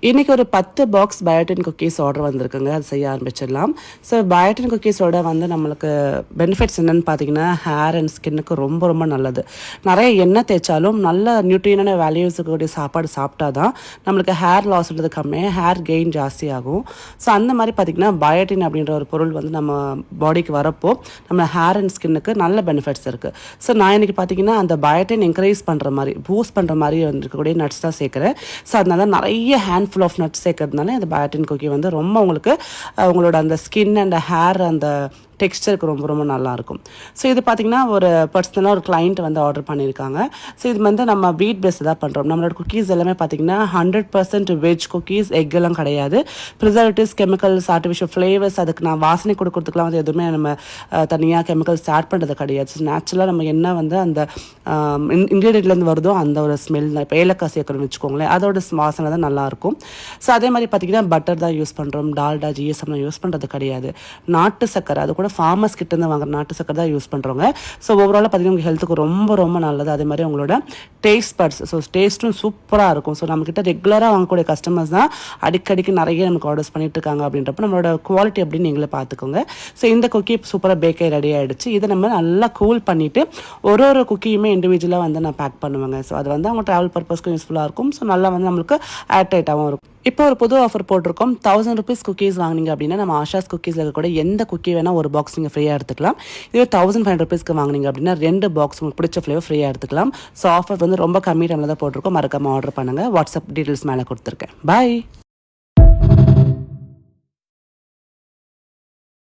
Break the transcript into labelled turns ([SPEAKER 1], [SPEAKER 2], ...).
[SPEAKER 1] இன்றைக்கி ஒரு 10 box biotin cookies order வந்திருக்குங்க. அது செய்ய ஆரம்பிச்சிடலாம். ஸோ பயோட்டின் குக்கீஸோட வந்து நம்மளுக்கு பெனிஃபிட்ஸ் என்னென்னு பார்த்தீங்கன்னா, ஹேர் அண்ட் ஸ்கின்னுக்கு ரொம்ப ரொம்ப நல்லது. நிறைய எண்ணெய் தேய்ச்சாலும் நல்ல நியூட்ரியனான வேல்யூஸுக்கு கூடிய சாப்பாடு சாப்பிட்டா தான் நம்மளுக்கு ஹேர் லாஸ்ன்றது கம்மியாக ஹேர் கெயின் ஜாஸ்தியாகும். ஸோ அந்த மாதிரி பார்த்திங்கன்னா பயோட்டின் அப்படின்ற ஒரு பொருள் வந்து நம்ம பாடிக்கு வரப்போ நம்ம ஹேர் அண்ட் ஸ்கின்னுக்கு நல்ல பெனிஃபிட்ஸ் இருக்குது. ஸோ நான் இன்றைக்கி பார்த்திங்கன்னா அந்த பயோட்டின் என்கரேஜ் பண்ணுற மாதிரி பூஸ்ட் பண்ணுற மாதிரி வந்துருக்கக்கூடிய நட்ஸ் தான் சேர்க்குறேன். ஸோ அதனால நிறைய ஃபுல் ஆஃப் நட்ஸ் சேர்க்கறதுனால இந்த பயோட்டின் குக்கி வந்து ரொம்ப உங்களுக்கு உங்களோட அந்த ஸ்கின் அண்ட் ஹேர் அந்த டெக்ஸ்டருக்கு ரொம்ப ரொம்ப நல்லாயிருக்கும். ஸோ இது பார்த்திங்கன்னா ஒரு பர்சனலாக ஒரு கிளைண்ட் வந்து ஆர்டர் பண்ணியிருக்காங்க. ஸோ இது வந்து நம்ம வீட் பேஸ் தான் பண்ணுறோம். நம்மளோட குக்கீஸ் எல்லாமே பார்த்திங்கன்னா 100% வெஜ் குக்கீஸ், எக் எல்லாம் கிடையாது. ப்ரிசர்வேட்டிவ்ஸ், கெமிக்கல்ஸ், ஆர்டிஃபிஷியல் ஃப்ளேவர்ஸ், அதுக்கு நான் வாசனை கொடுக்கறதுக்குலாம் வந்து எதுவுமே நம்ம தனியாக கெமிக்கல்ஸ் ஆட் பண்ணுறது கிடையாது. ஸோ நேச்சுரலாக நம்ம என்ன வந்து அந்த இன்க்ரீடியன்ட்லேருந்து வருதோ அந்த ஒரு ஸ்மெல் தான். இப்போ ஏலக்காய் சேர்க்கணும்னு வச்சுக்கோங்களேன், அதோட வாசனை தான் நல்லாயிருக்கும். ஸோ அதே மாதிரி பார்த்திங்கன்னா பட்டர் தான் யூஸ் பண்ணுறோம். டால்டா, ஜிஎஸ்எம்லாம் யூஸ் பண்ணுறது கிடையாது. நாட்டு சக்கரை, அது கூட ஃபார்மர்ஸ் கிட்டேருந்து வாங்குற நாட்டு சக்கரை தான் யூஸ் பண்ணுறோங்க. ஸோ ஓவராலாக பார்த்திங்கன்னா உங்கள் ஹெல்த்துக்கு ரொம்ப ரொம்ப நல்லது. அதே மாதிரி உங்களோட டேஸ்ட் பட்ஸ், ஸோ டேஸ்ட்டும் சூப்பராக இருக்கும். ஸோ நம்மக்கிட்ட ரெகுலராக வாங்கக்கூடிய கஸ்டமர்ஸ் தான் அடிக்கடிக்கு நிறைய நமக்கு ஆர்டர்ஸ் பண்ணிட்டு இருக்காங்க. அப்படின்றப்ப நம்மளோட குவாலிட்டி அப்படின்னு நீங்களே பார்த்துக்கோங்க. ஸோ இந்த குக்கி சூப்பராக பேக்காகி ரெடி ஆகிடுச்சு. இதை நம்ம நல்லா கூல் பண்ணிவிட்டு ஒரு குக்கியுமே இண்டிவிஜுவலாக வந்து நான் பேக் பண்ணுவேங்க. ஸோ அது வந்து அவங்க ட்ராவல் பர்பஸ்க்கும் யூஸ்ஃபுல்லாக இருக்கும். ஸோ நல்லா வந்து நம்மளுக்கு ஏர்டைட்டாகவும் இருக்கும். இப்போ ஒரு புது ஆஃபர் போட்டிருக்கோம். 1000 rupees குக்கீஸ் வாங்கினீங்க அப்படின்னா நம்ம ஆஷாஸ் குக்கீஸில் இருக்கக்கூட எந்த குக்கி வேணால் ஒரு பாக்ஸ் நீங்கள் ஃப்ரீயாக எடுத்துக்கலாம். இதுவே 1500 rupeesக்கு வாங்கினீங்க அப்படின்னா 2 பாக்ஸ் உங்களுக்கு பிடிச்ச ஃப்ளேவர் ஃப்ரீயாக எடுத்துக்கலாம். ஸோ ஆஃபர் வந்து ரொம்ப கம்மி டைமில் தான் போட்டிருக்கோம். மறக்காமல் ஆர்டர் பண்ணுங்கள். வாட்ஸ்அப் டீட்டெயில்ஸ் மேலே கொடுத்துருக்கேன். பாய்.